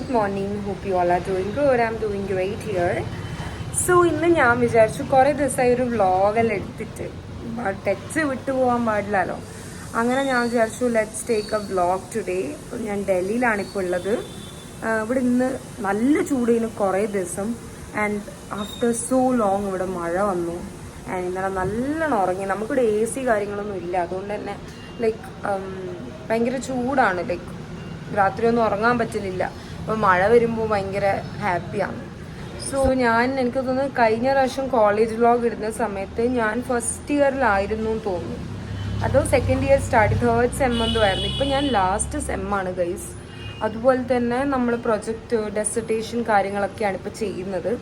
good morning. Hope you all are doing good. I'm doing great here. So ഇന്ന് ഞാൻ വിചാരിച്ചു കുറേ ദിവസമായി ഒരു വ്ളോഗെല്ലാം എടുത്തിട്ട് ടച്ച് വിട്ടു പോകാൻ പാടില്ലല്ലോ. അങ്ങനെ ഞാൻ വിചാരിച്ചു let's take A vlog today. ഞാൻ ഡൽഹിയിലാണ് ഇപ്പോൾ ഉള്ളത്. ഇവിടെ ഇന്ന് നല്ല ചൂടിന് കുറേ ദിവസം ആൻഡ് ആഫ്റ്റർ സോ ലോങ് ഇവിടെ മഴ വന്നു. ആൻഡ് ഇന്നലെ നല്ലോണം ഉറങ്ങി. നമുക്കിവിടെ AC കാര്യങ്ങളൊന്നും ഇല്ല, അതുകൊണ്ട് തന്നെ ലൈക്ക് ഭയങ്കര ചൂടാണ്. ലൈക്ക് രാത്രിയൊന്നും ഉറങ്ങാൻ പറ്റലില്ല. അപ്പോൾ മഴ വരുമ്പോൾ ഭയങ്കര ഹാപ്പിയാണ്. സോ എനിക്ക് തോന്നുന്നു കഴിഞ്ഞ പ്രാവശ്യം കോളേജ് വ്ളോഗ് ഇടുന്ന സമയത്ത് ഞാൻ ഫസ്റ്റ് ഇയറിലായിരുന്നു എന്ന് തോന്നുന്നു, അതോ second year start third sem എന്തോ ആയിരുന്നു. ഇപ്പം ഞാൻ ലാസ്റ്റ് സെമ്മാണ് ഗൈസ്. അതുപോലെ തന്നെ നമ്മൾ പ്രൊജക്റ്റ് ഡെസർട്ടേഷൻ കാര്യങ്ങളൊക്കെയാണ് ഇപ്പോൾ ചെയ്യുന്നത്.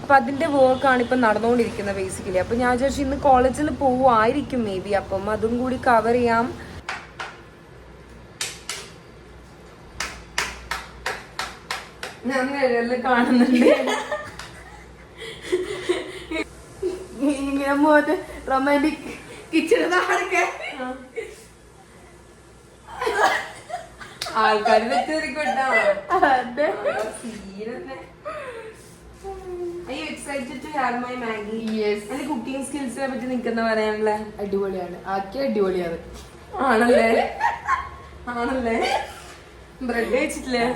അപ്പം അതിൻ്റെ വർക്കാണ് ഇപ്പം നടന്നുകൊണ്ടിരിക്കുന്നത് ബേസിക്കലി. അപ്പം ഞാൻ വിചാരിച്ചു ഇന്ന് കോളേജിൽ പോവുമായിരിക്കും മേ ബി, അപ്പം അതും കൂടി കവർ ചെയ്യാം. ഞാൻ നിഴലിൽ കാണുന്നുണ്ട്. ഇങ്ങനെ പോയിട്ട് റൊമാൻറ്റിക് കിച്ചണൊക്കെ ആൾക്കാർ വെച്ചോട്ടാ. കുക്കിംഗ് സ്കിൽസിനെ പറ്റി നിൽക്കുന്ന പറയാനുള്ള അടിപൊളിയാണ്, ആക്കി അടിപൊളിയാണ്. ആണല്ലേ ആണല്ലേ bread കഴിച്ചിട്ടില്ലേ?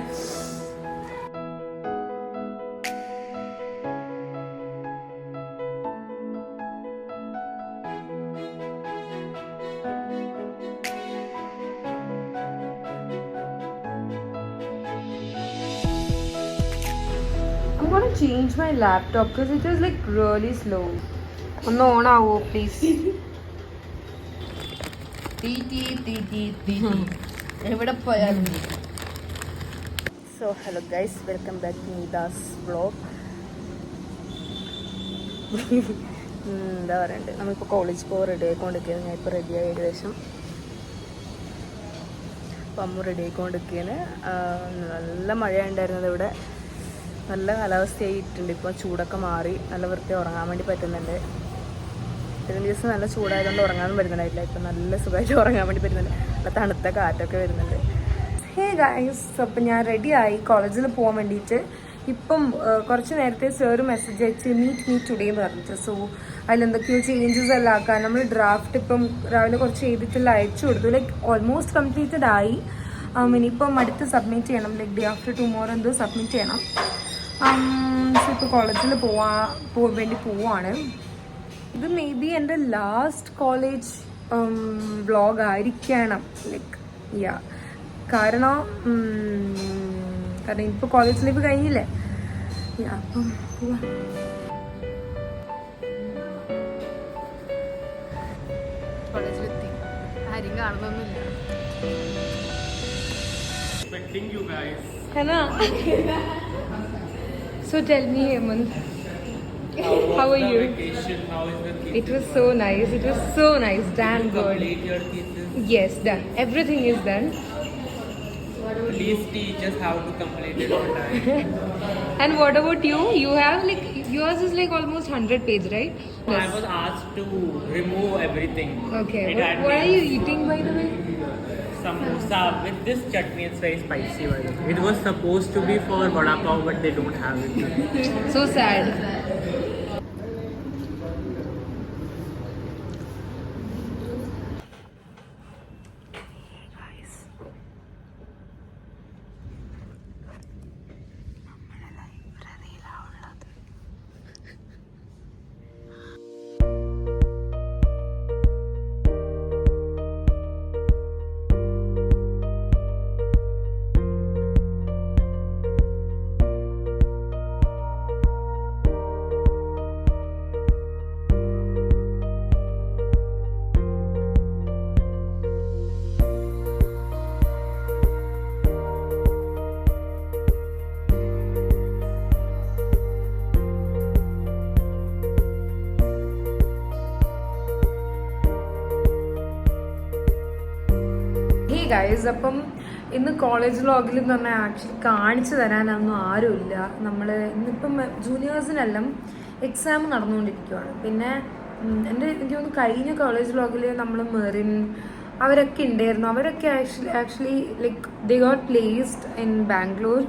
I'm gonna change my laptop because it is like really slow. ഒന്ന് ഓൺ ആവോ പ്ലീസ്? എവിടെ പോയാലും. So hello guys, welcome back to Neetha's vlog. എന്താ പറയണ്ടേ, നമ്മളിപ്പോൾ കോളേജ് പോകാൻ റെഡി ആയിക്കൊണ്ടിരിക്കുകയാണ്. ഞാൻ ഇപ്പോൾ റെഡിയായി ഏകദേശം. അപ്പം അമ്മ റെഡി ആയിക്കൊണ്ടിരിക്കുകയാണ്. നല്ല മഴയുണ്ടായിരുന്നത് ഇവിടെ. നല്ല കാലാവസ്ഥയായിട്ടുണ്ട്. ഇപ്പോൾ ചൂടൊക്കെ മാറി നല്ല വൃത്തി ഉറങ്ങാൻ വേണ്ടി പറ്റുന്നുണ്ട്. ഇത്രയും ദിവസം നല്ല ചൂടായതുകൊണ്ട് ഉറങ്ങാനും പറ്റുന്നുണ്ടായില്ല. ഇപ്പം നല്ല സുഖമായിട്ട് ഉറങ്ങാൻ വേണ്ടി പറ്റുന്നുണ്ട്. നല്ല തണുത്ത കാറ്റൊക്കെ വരുന്നുണ്ട്. ഹേ ഗൈസ്, അപ്പം ഞാൻ റെഡിയായി കോളേജിൽ പോകാൻ വേണ്ടിയിട്ട്. ഇപ്പം കുറച്ച് നേരത്തെ സാറ് മെസ്സേജ് അയച്ച് മീറ്റ് ടുഡേ എന്ന് പറഞ്ഞിട്ട്. സോ അതിലെന്തൊക്കെയോ ചേഞ്ചസ് എല്ലാം ആക്കാൻ നമ്മൾ ഡ്രാഫ്റ്റ് ഇപ്പം രാവിലെ കുറച്ച് ചെയ്തിട്ടെല്ലാം അയച്ചു കൊടുത്തു. ലൈക്ക് ഓൾമോസ്റ്റ് കംപ്ലീറ്റഡ് ആയി. ഇനിയിപ്പം അടുത്ത് സബ്മിറ്റ് ചെയ്യണം. ലൈക്ക് ഡേ ആഫ്റ്റർ ടുമോറോ എന്തോ സബ്മിറ്റ് ചെയ്യണം. സോ ഇപ്പോൾ കോളേജിൽ വേണ്ടി പോവാണ്. ഇത് മേ ബി എൻ്റെ ലാസ്റ്റ് കോളേജ് വ്ളോഗ് ആയിരിക്കണം. ലൈക്ക് യാ, കാരണം ഇപ്പോൾ കോളേജ് ലൈഫ് കഴിഞ്ഞില്ലേ. അപ്പം കോളേജിലെത്തി, ആരും കാണുന്നൊന്നുമില്ല. So tell me, Hemant, how are you? How is the thesis? It was so nice. It was so nice. Damn good. Complete your thesis? Yes, done. Everything is done. Please teach us how to complete it on time. And what about you? You have like yours is like almost 100 page, right? I was asked to remove everything. Okay. It had What are been you eating, by the way? samosa with this chutney. It's very spicy. By the way, it was supposed to be for vada pav, but they don't have it. So sad. Guys, അപ്പം ഇന്ന് college വ്ളോഗിൽ എന്ന് പറഞ്ഞാൽ actually കാണിച്ചു തരാനൊന്നും ആരുമില്ല. നമ്മൾ ഇന്നിപ്പം ജൂനിയേഴ്സിനെല്ലാം exam നടന്നുകൊണ്ടിരിക്കുകയാണ്. പിന്നെ എനിക്ക് തോന്നുന്നു കഴിഞ്ഞ കോളേജ് വ്ളോഗിൽ നമ്മൾ മെറിൻ അവരൊക്കെ ഉണ്ടായിരുന്നു. അവരൊക്കെ actually like they got placed in Bangalore.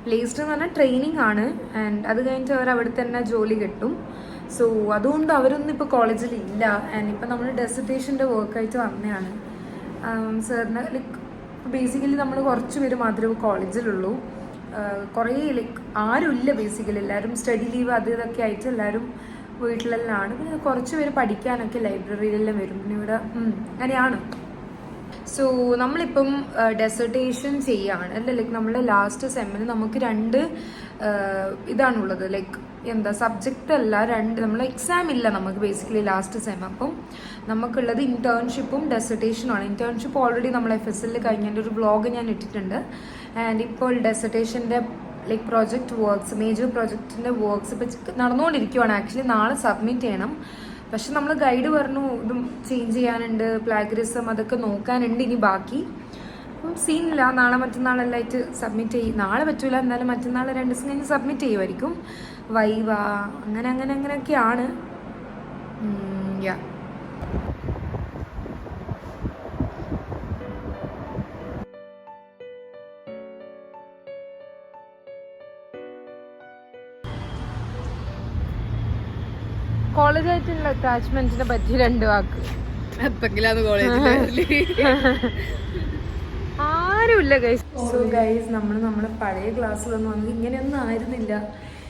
Placed എന്ന് പറഞ്ഞാൽ ട്രെയിനിങ് ആണ്. ആൻഡ് അത് കഴിഞ്ഞിട്ട് അവർ അവിടെ തന്നെ ജോലി കിട്ടും. സോ അതുകൊണ്ട് അവരൊന്നും ഇപ്പോൾ കോളേജിൽ ഇല്ല. ആൻഡ് ഇപ്പം നമ്മൾ ഡെസർട്ടേഷൻ്റെ വർക്കായിട്ട് വന്നതാണ്. സാറിന് ലൈക്ക് ബേസിക്കലി നമ്മൾ കുറച്ച് പേര് മാത്രമേ കോളേജിലുള്ളൂ. കുറേ ലൈക്ക് ആരുമില്ല ബേസിക്കലി. എല്ലാവരും സ്റ്റഡി ലീവ് അത് ഇതൊക്കെ ആയിട്ട് എല്ലാവരും വീട്ടിലെല്ലാം ആണ്. പിന്നെ കുറച്ച് പേര് പഠിക്കാനൊക്കെ ലൈബ്രറിയിലെല്ലാം വരും. പിന്നെ ഇവിടെ അങ്ങനെയാണ്. സോ നമ്മളിപ്പം ഡെസർട്ടേഷൻ ചെയ്യാണ് അല്ലേ. ലൈക്ക് നമ്മുടെ ലാസ്റ്റ് സെമ്മിന് നമുക്ക് 2 ഇതാണുള്ളത്. ലൈക്ക് എന്താ സബ്ജക്റ്റ് അല്ല, 2 നമ്മൾ എക്സാം ഇല്ല നമുക്ക് ബേസിക്കലി ലാസ്റ്റ് സെം. അപ്പം നമുക്കുള്ളത് ഇന്റേൺഷിപ്പും ഡെസർട്ടേഷനുമാണ്. ഇന്റേൺഷിപ്പ് ഓൾറെഡി നമ്മൾ FSL കഴിഞ്ഞതിൻ്റെ ഒരു വ്ളോഗ് ഞാൻ ഇട്ടിട്ടുണ്ട്. ആൻഡ് ഇപ്പോൾ ഡെസർട്ടേഷൻ്റെ ലൈക്ക് പ്രോജക്റ്റ് വർക്ക്സ്, മേജർ പ്രോജക്റ്റിൻ്റെ വർക്ക്സ് ഇപ്പം നടന്നുകൊണ്ടിരിക്കുവാണ്. ആക്ച്വലി നാളെ സബ്മിറ്റ് ചെയ്യണം. പക്ഷെ നമ്മൾ ഗൈഡ് പറഞ്ഞു ഇതും ചേഞ്ച് ചെയ്യാനുണ്ട്, പ്ലാഗറിസം അതൊക്കെ നോക്കാനുണ്ട് ഇനി ബാക്കി. അപ്പം സീനില്ല, നാളെ മറ്റന്നാളെല്ലായിട്ട് സബ്മിറ്റ് ചെയ്യും. നാളെ പറ്റൂല, എന്നാലും മറ്റന്നാൾ 2 ദിവസം കഴിഞ്ഞ് സബ്മിറ്റ് ചെയ്യുമായിരിക്കും. വൈവ അങ്ങനെയൊക്കെയാണ്. യാ കോളേജായിട്ടുള്ള അറ്റാച്ച്മെന്റിനെ പറ്റി 2 വാക്ക്. എപ്പെങ്കിലാന്ന് കോളേജിൽ ആരുമില്ല ഗൈസ്. സോ ഗൈസ് നമ്മുടെ പഴയ ക്ലാസ്സിലൊന്നും വന്നത് ഇങ്ങനെയൊന്നും ആയിരുന്നില്ല.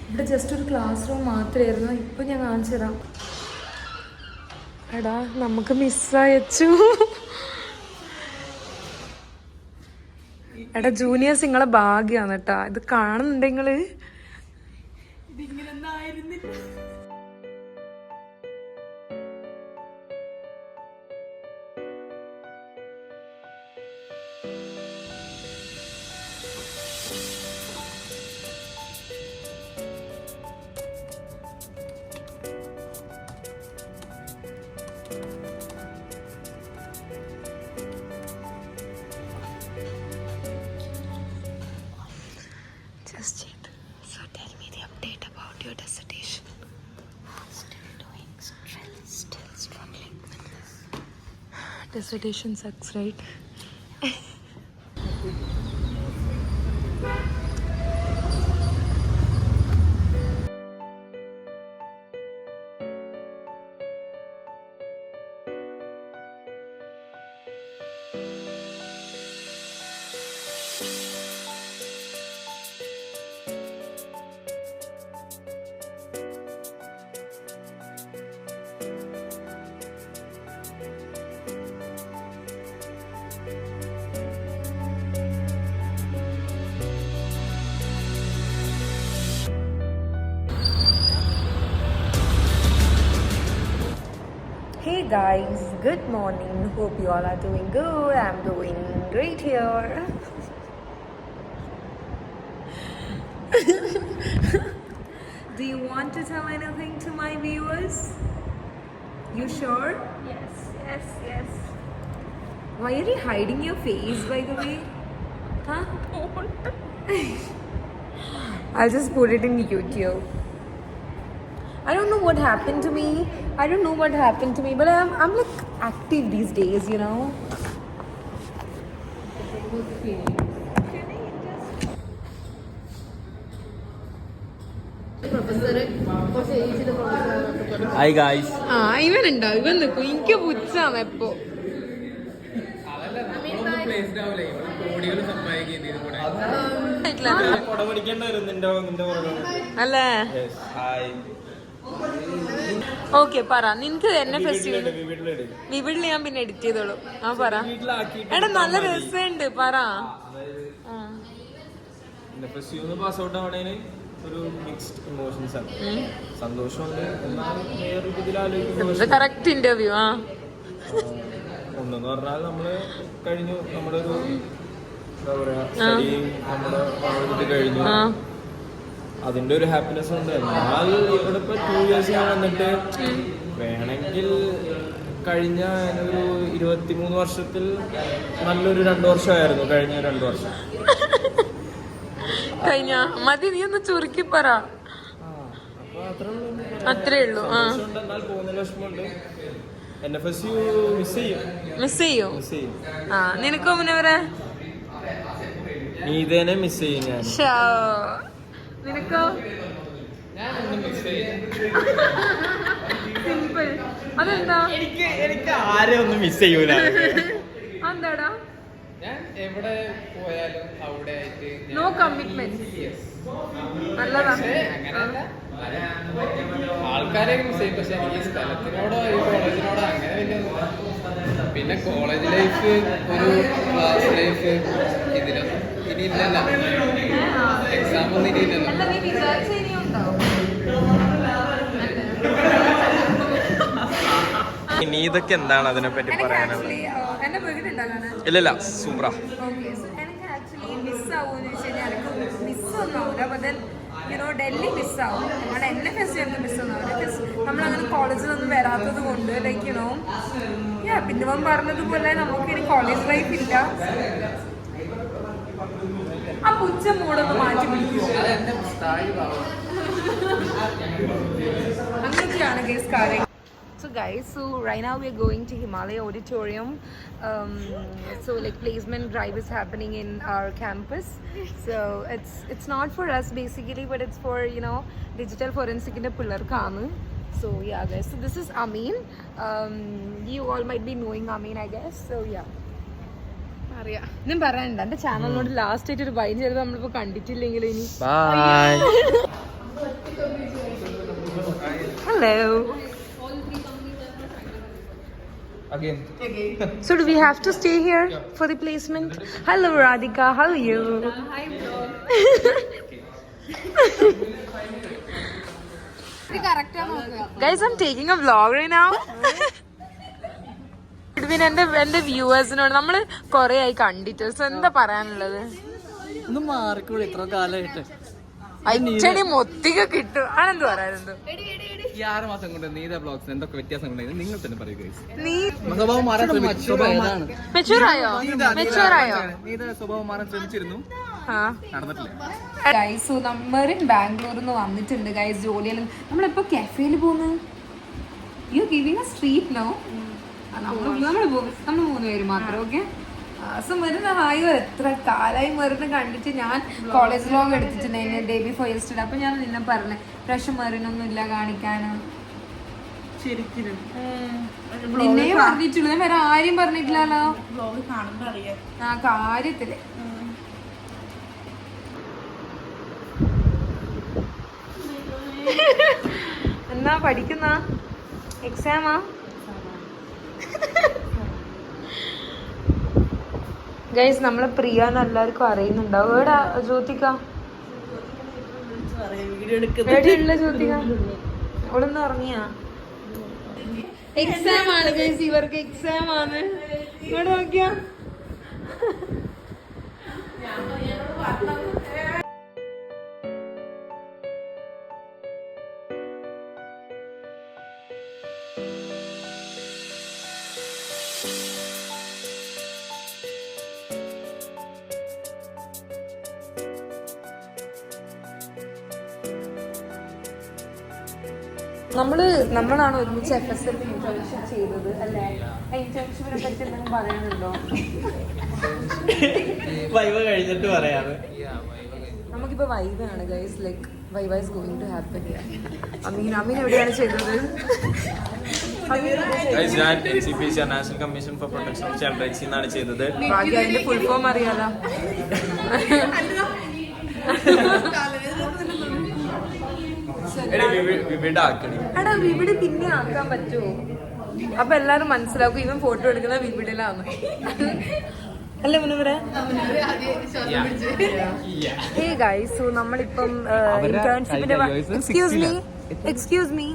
ഇവിടെ ജസ്റ്റ് ഒരു ക്ലാസ് റൂം മാത്രമായിരുന്നു. ഇപ്പം ഞാൻ കാണിച്ചു തരാം. എടാ നമുക്ക് മിസ്സായച്ചു. എടാ ജൂനിയേഴ്സ് നിങ്ങളെ ഭാഗ്യമാണ് കേട്ടാ. ഇത് കാണുന്നുണ്ടെങ്കിൽ So tell me the update about your dissertation. Still struggling with this. Dissertation sucks, right? Hey guys, good morning. Hope you all are doing good. I'm doing great here. Do you want to tell anything to my viewers? You sure? Yes. Why are you hiding your face, by the way? Huh? I'll just put it in YouTube. I don't know what happened to me. But I'm like active these days, you know. Hi guys. ഇവനുണ്ടോ? ഇവൻ നിൽക്കും. എനിക്ക് പുച്ഛാണ് എപ്പോ. അല്ലേ? Okay പറ. നിനക്ക് എന്നെ festival വിവിഡിൽ ഞാൻ പിന്നെ എഡിറ്റ് ചെയ്തോളൂ. ആ പറ. എടാ നല്ല രസമുണ്ട്, പറ. ഒരു മിക്സ്ഡ് ഇമോഷൻസ് ആണ്. സന്തോഷമുണ്ട്. Correct interview. ഒന്നെന്ന് പറഞ്ഞാൽ നമ്മള് കഴിഞ്ഞു, നമ്മുടെ ഒരു എന്താ പറയാ സ്റ്റഡിയും നമ്മുടെ ഇത് കഴിഞ്ഞു, അതിന്റെ ഒരു ഹാപ്പിനെസ് ഉണ്ട്. എന്നാൽ ഇവിടെ ഇപ്പൊ 2 years ഞാൻ വന്നിട്ട് വേണമെങ്കിൽ കഴിഞ്ഞ ഒരു 23 വർഷത്തിൽ നല്ലൊരു 2 വർഷമായിരുന്നു. കഴിഞ്ഞ 2 വർഷം കഴിഞ്ഞ മതി. നീ ഒന്ന് ചുരുക്കി പറ. അത്രേ ഉള്ളൂ. എന്നാൽ പോകുന്ന വിഷമമുണ്ട്. NFSU മിസ് ചെയ്യും. നിനക്കോ പിന്നെ വരെ നീതേനെ മിസ് ചെയ്യും ഞാൻ. നിനക്കോ? സിമ്പിൾ. അതെന്താ? എനിക്ക് ആരെ ഒന്നും മിസ് ചെയ്യൂല. എന്താടാ? ഞാൻ എവിടെ പോയാലും അവിടെ ആയിട്ട് നോ കമ്മിറ്റ്മെന്റ്. നല്ലതാ. അങ്ങനെയല്ല, ആൾക്കാരെ മിസ് ചെയ്യും. പക്ഷെ ഈ സ്ഥലത്തിനോടോ ഈ കോളേജിനോടോ അങ്ങനെ വലിയൊന്നുമില്ല. പിന്നെ കോളേജ് ലൈഫ്, ഒരു ക്ലാസ് ലൈഫ് ഇതിലൊന്നും ഇനി ഇല്ലല്ലോ. എക്സാം ഒന്നും ഇനി ഇല്ലല്ലോ. അല്ല, നീ വിചാരിച്ച ഇനിയുണ്ടോ? ഇനി ഇതൊക്കെ എന്താണ് അതിനെപ്പറ്റി പറയാനുള്ളത്? എന്റെ വീടുണ്ടല്ലാണ്. ഇല്ലല്ല, സൂപ്പറാ. ഓക്കെ, സോ എനിക്ക് ആക്ച്വലി മിസ്സാവുമെന്ന് വെച്ച് കഴിഞ്ഞാൽ എനിക്ക് മിസ്സൊന്നും ആവില്ല. അപ്പം ദെൻ യുനോ ഡൽഹി മിസ്സാവും. നമ്മുടെ എന്നെ ഫെസ്റ്റ് ഞങ്ങൾക്ക് മിസ്സൊന്നും ആവില്ല. ബിക്കോസ് നമ്മളങ്ങനെ കോളേജിലൊന്നും വരാത്തത് കൊണ്ട് ലൈക്ക് യുനോ പിന്നെ അവൻ പറഞ്ഞതുപോലെ നമുക്കിനി കോളേജ് ലൈഫ് ഇല്ല. ആ പുച്ച മൂടൊന്ന് മാറ്റി പിടിക്കുമോ? അങ്ങനെയൊക്കെയാണ് ഗൈസ് കാര്യം. So guys, so right now we are going to Himalaya Auditorium. So like placement drive is happening in our campus. So it's not for us basically, but it's for digital forensic in the pillarkanu. So yeah guys, so this is Amin. You all might be knowing Amin, I guess. So yeah. അറിയാം. ഞാൻ പറയണ്ട, എന്റെ ചാനലിനോട് last ആയിട്ട് ഒരു by ചെയ്ത് നമ്മളിപ്പോ കണ്ടിട്ടില്ലെങ്കിൽ ഇനി. By. Hello. Again. So do we have to stay here for the placement? Hello Radhika, how are you? Hi bro. ഇത് correct ആണോ നോക്കുക? Guys, I'm taking a vlog right now. പിന്നെ എന്റെ വ്യൂവേഴ്സിനോട് നമ്മള് കൊറേ ആയി കണ്ടിട്ട്, സോ എന്താ പറയാനുള്ളത്? ഒന്ന് മാറിക്കൂടെ ഇത്ര കാലമായിട്ട് അച്ഛനെ മൊത്തിക കിട്ടും. ആണെന്ത് പറയാനുണ്ട്? ഈ 6 മാസം കൊണ്ട് നീത ബ്ലോഗ്സ് എന്തൊക്കെ വ്യത്യാസം ഉണ്ടായിരുന്നു നിങ്ങൾ തന്നെ പറയുക. നീ സ്വഭാവം മാറാൻ ശ്രമിച്ചതാണ്. മെച്ചൂറായോ? നീത സ്വഭാവം മാറാൻ ശ്രമിച്ചിരുന്നു, നടന്നിട്ടില്ല. ഗൈസ്, സോ നമ്മൾ ബാംഗ്ലൂരിൽ നിന്ന് വന്നിട്ടുണ്ട് ഗൈസ്. ജോലിയെല്ലാം നമ്മളിപ്പോ കഫേയിൽ പോകുന്നു. You giving a street no? നമ്മൾ 3 പേര് മാത്രം. ഓക്കെ, സോ മരുന്ന് ഹായ്. എത്ര കാലമായി മരുന്ന് കണ്ടിട്ട്. ഞാൻ കോളേജ് വ്ലോഗ് എടുത്തിട്ടുണ്ടായിരുന്നു ഡേ ബിഫോർ യെസ്റ്റർഡേ. അപ്പൊ ഞാൻ നിന്നെ പറഞ്ഞേ പ്രാവശ്യം മരുന്നൊന്നും ഇല്ല കാണിക്കാനോ. നിന്നെയും പറഞ്ഞിട്ടുള്ളൂ, ഞാൻ വേറെ ആരും പറഞ്ഞിട്ടില്ലല്ലോ ആ കാര്യത്തില്. എന്നാ പഠിക്കുന്ന എക്സാമാ? ഗൈസ്, നമ്മളെ പ്രിയാന്ന് എല്ലാവർക്കും അറിയുന്നുണ്ടാവും. എവിടാ ജ്യോതിക? എവിടെയുള്ള ജ്യോതിക? അവളൊന്നും ഇറങ്ങിയാ? എക്സാം ആണ് ഗൈസ്, ഇവർക്ക് എക്സാം ആണ്. ഇവിടെ നോക്കിയാ നമ്മളാണ് ഒരുമിച്ച് FSL ഇന്റേൺഷിപ്പ് ചെയ്തത് അല്ലേ? ഇന്റേൺഷിപ്പിനെ പറ്റി എന്തെങ്കിലും പറയാനുണ്ടോ? വൈവ കഴിഞ്ഞിട്ട് പറയാറ്. നമുക്കിപ്പോ വൈവാണ് guys. Like viva is going to happen. Ameen എവിടെയാണ് ചെയ്തത്? ഞാൻ NCPC national commission for protection of child rights എന്നാണ് ചെയ്തത്. ബാക്കി അതിന്റെ ഫുൾ ഫോം അറിയാലോ. എടാ, വിവിഡ് പിന്നെ ആക്കാൻ പറ്റുമോ? അപ്പൊ എല്ലാരും മനസ്സിലാക്കും ഇവൻ ഫോട്ടോ എടുക്കുന്ന വിവിഡിലാണ് അല്ലേ മുന്നൂറെ? ഹേ ഗൈസ്, സോ നമ്മളിപ്പം ഇന്റേൺഷിപ്പിന്റെ excuse me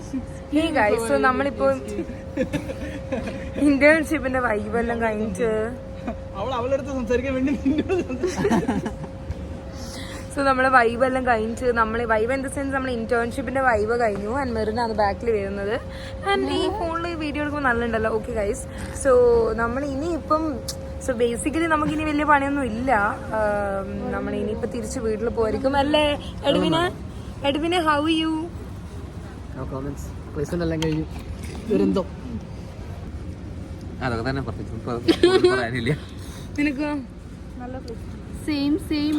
hey guys, so നമ്മളിപ്പോ ഇന്റേൺഷിപ്പിന്റെ വൈബെല്ലാം കഴിഞ്ഞിട്ട് അവളടുത്ത് സംസാരിക്കാൻ വേണ്ടി സോ നമ്മളെ വൈബെല്ലാം കഴിഞ്ഞിട്ട് നമ്മൾ വൈബ് ഇൻ ദ സെൻസ് നമ്മൾ ഇന്റേൺഷിപ്പിന്റെ വൈബ് കഴിഞ്ഞു. ആൻഡ് മെറിനാണ് ബാക്കിൽ വരുന്നത്. ആൻഡ് ഈ ഫോണിൽ വീഡിയോ എടുക്കുമ്പോൾ നല്ലുണ്ടല്ലോ. ഓക്കെ ഗൈസ്, സോ നമ്മൾ ഇനി ഇപ്പം സോ ബേസിക്കലി നമുക്കിനി വലിയ പണിയൊന്നും ഇല്ല. നമ്മൾ ഇനിയിപ്പോൾ തിരിച്ച് വീട്ടിൽ പോയിരിക്കും അല്ലേ? എഡ്വിനെ ഹൗ യു? പ്ലേസ്മെന്റ് എല്ലാം കഴിഞ്ഞു. ദുരന്തം അതൊക്കെ തന്നെ പറയാനില്ല. നിനക്കോ? സെയിം സെയിം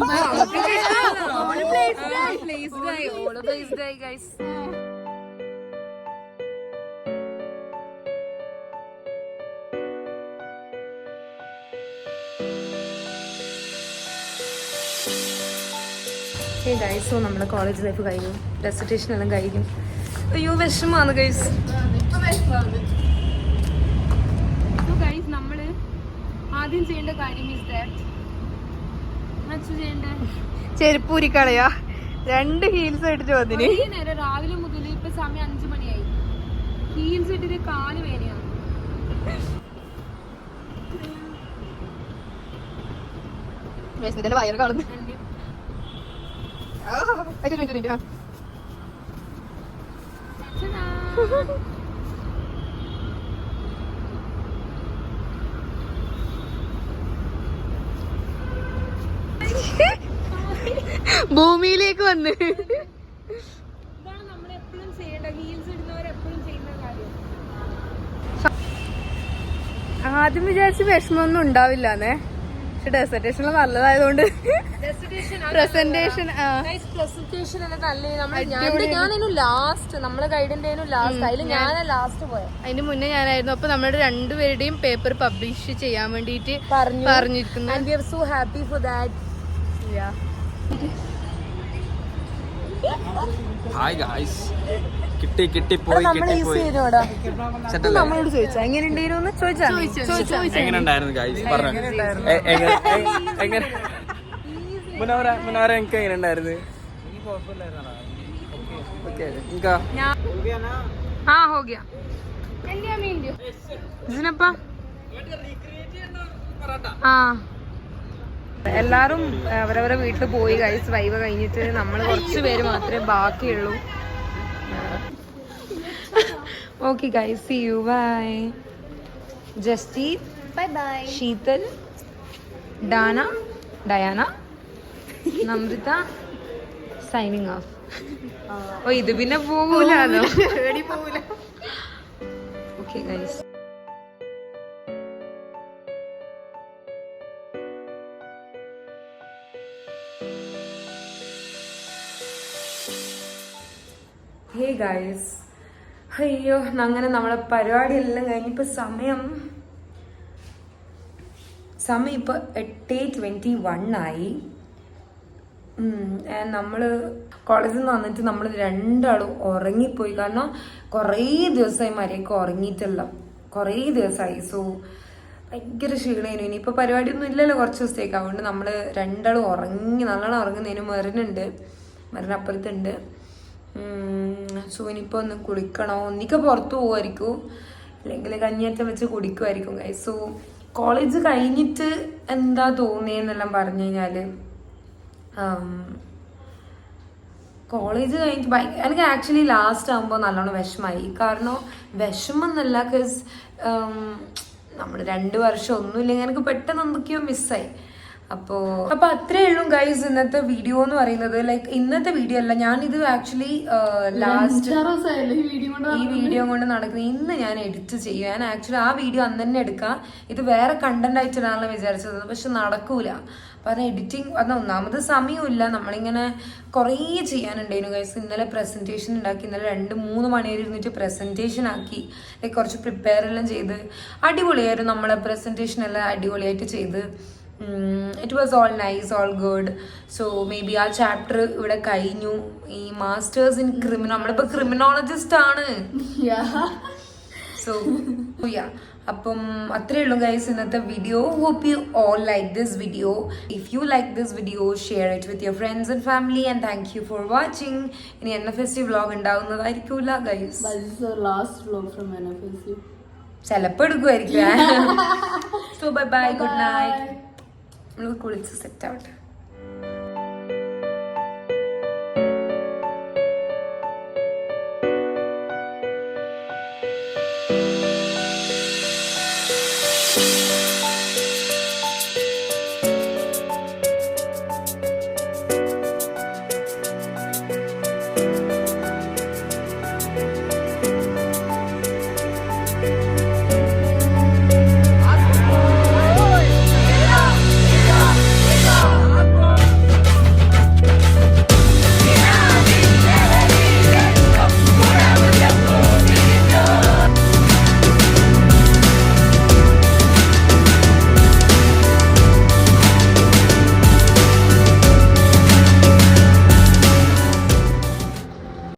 സോ നമ്മുടെ കോളേജ് ലൈഫ് കഴിഞ്ഞു, ഡെസിറ്റേഷൻ എല്ലാം കഴിഞ്ഞു. അയ്യോ വിഷമാണ് ഗൈസ്. നമ്മള് ആദ്യം ചെയ്യേണ്ട കാര്യം ചെരുപ്പൂരി കളയാ. 2 ഹീൽസ് ഇട്ടിട്ട് വന്നിന് നേരം രാവിലെ മുതൽ ഇപ്പൊ സമയം 5 മണിയായി. ഹീൽസ് ഇട്ടിട്ട് കാല് വേനയാണ്. വയറ് കാണുന്നു. ഭൂമിയിലേക്ക് വന്ന് ഇതാണ് നമ്മൾ എപ്പോഴും ചെയ്യേണ്ട, ഹീൽസ് ഇടുന്നവർ എപ്പോഴും ചെയ്യുന്ന കാര്യം. ആദ്യം വിചാരിച്ച് വിഷമമൊന്നും ഉണ്ടാവില്ലാന്നേ, പക്ഷെ ഡെസർട്ടേഷൻ നല്ലതായതുകൊണ്ട് പ്രസന്റേഷൻ ഞാനേനു ലാസ്റ്റ്, നമ്മളെ ഗൈഡിന്റെ ലാസ്റ്റ്, അതിൽ ഞാനാ ലാസ്റ്റ് പോയത്. അതിന് മുന്നേ ഞാനായിരുന്നു. അപ്പൊ നമ്മുടെ 2 പേരുടെയും പേപ്പർ പബ്ലിഷ് ചെയ്യാൻ വേണ്ടിട്ട് പറഞ്ഞിരിക്കുന്നു. And we are so happy for that. Hi guys, കിട്ടി പോയി. നമ്മളോട് ചോദിച്ചാ എങ്ങനെയുണ്ടായിരുന്നു ചോദിച്ചാ എങ്ങനെയുണ്ടായിരുന്നു ഗായ്സ് പറഞ്ഞു. എങ്ങനെ മുനാവര എനിക്ക് എങ്ങനെ ഉണ്ടായിരുന്നു? എല്ലാരും അവരവരെ വീട്ടിൽ പോയി ഗൈസ്. വൈവ കഴിഞ്ഞിട്ട് നമ്മൾ കുറച്ച് പേര് മാത്രമേ ബാക്കിയുള്ളൂ. Okay guys, see you, bye. Justin, bye bye. Sheethal, Dana, Diana, Namrita, signing off. ഓ ഇത് പിന്നെ പോകൂലാണോ? Okay guys. ഹേ ഗൈസ്, അയ്യോ അങ്ങനെ നമ്മളെ പരിപാടിയെല്ലാം കഴിഞ്ഞിപ്പോൾ സമയം ഇപ്പോൾ 8:21 ആയി. നമ്മൾ കോളേജിൽ നിന്ന് വന്നിട്ട് നമ്മൾ 2 ആളും ഉറങ്ങിപ്പോയി. കാരണം കുറേ ദിവസമായി മര്യാദയ്ക്ക് ഉറങ്ങിയിട്ടില്ല, കുറേ ദിവസമായി. സോ ഭയങ്കര ക്ഷീണമായിരുന്നു. ഇനിയിപ്പോൾ പരിപാടിയൊന്നും ഇല്ലല്ലോ കുറച്ച് ദിവസത്തേക്ക്. അതുകൊണ്ട് നമ്മൾ 2 ആളും ഉറങ്ങി, നല്ലോണം ഉറങ്ങുന്നതിന് മരുന്നപ്പുറത്തുണ്ട്. സോ ഇനിയിപ്പോൾ ഒന്ന് കുളിക്കണോ, ഒന്നിക്ക് പുറത്ത് പോകുമായിരിക്കും, അല്ലെങ്കിൽ കഞ്ഞിയറ്റം വെച്ച് കുടിക്കുമായിരിക്കും ഗൈസ്. സോ കോളേജ് കഴിഞ്ഞിട്ട് എന്താ തോന്നിയെന്നെല്ലാം പറഞ്ഞു കഴിഞ്ഞാൽ, കോളേജ് കഴിഞ്ഞിട്ട് എനിക്ക് ആക്ച്വലി ലാസ്റ്റ് ആകുമ്പോൾ നല്ലോണം വിഷമായി. കാരണം വിഷമം എന്നല്ല, ബിക്കോസ് നമ്മൾ 2 വർഷം ഒന്നുമില്ലെങ്കിൽ എനിക്ക് പെട്ടെന്ന് എന്തൊക്കെയോ മിസ്സായി. അപ്പോൾ അത്രേ ഉള്ളൂ ഗൈസ് ഇന്നത്തെ വീഡിയോ എന്ന് പറയുന്നത്. ലൈക്ക് ഇന്നത്തെ വീഡിയോ അല്ല, ഞാനിത് ആക്ച്വലി ലാസ്റ്റ് ഈ വീഡിയോ കൊണ്ട് നടക്കുന്നത്. ഇന്ന് ഞാൻ എഡിറ്റ് ചെയ്യും. ഞാൻ ആക്ച്വലി ആ വീഡിയോ അന്ന് തന്നെ എടുക്കാം. ഇത് വേറെ കണ്ടന്റ് ആയിട്ടാണല്ലോ വിചാരിച്ചത്, പക്ഷെ നടക്കൂല. അപ്പം അത് എഡിറ്റിംഗ് അത് ഒന്നാമത് സമയമില്ല. നമ്മളിങ്ങനെ കുറേ ചെയ്യാനുണ്ടായിരുന്നു ഗൈസ്. ഇന്നലെ പ്രസൻറ്റേഷൻ ഉണ്ടാക്കി, ഇന്നലെ 2-3 മണി വരെ ഇരുന്നിട്ട് പ്രസൻറ്റേഷൻ ആക്കി. ലൈക്ക് കുറച്ച് പ്രിപ്പയർ എല്ലാം ചെയ്ത് അടിപൊളിയായിരുന്നു. നമ്മളെ പ്രസൻറ്റേഷൻ എല്ലാം അടിപൊളിയായിട്ട് ചെയ്ത്. It was all nice, all good. So maybe ആ ചാപ്റ്റർ ഇവിടെ കഴിഞ്ഞു. ഈ മാസ്റ്റേഴ്സ് ഇൻ നമ്മളിപ്പോൾ ക്രിമിനോളജിസ്റ്റ് ആണ്. സോ അപ്പം അത്രേ ഉള്ളൂ ഗൈസ് ഇന്നത്തെ video. Hope you all like this video. If you like this video, share it with your friends and family. And thank you for watching. ഇനി NFSU വ്ളോഗ് ഉണ്ടാവുന്നതായിരിക്കൂല guys. ചിലപ്പോൾ എടുക്കുമായിരിക്കും. So bye bye, good night. നമ്മൾ കുളിച്ച് set ആവട്ടെ.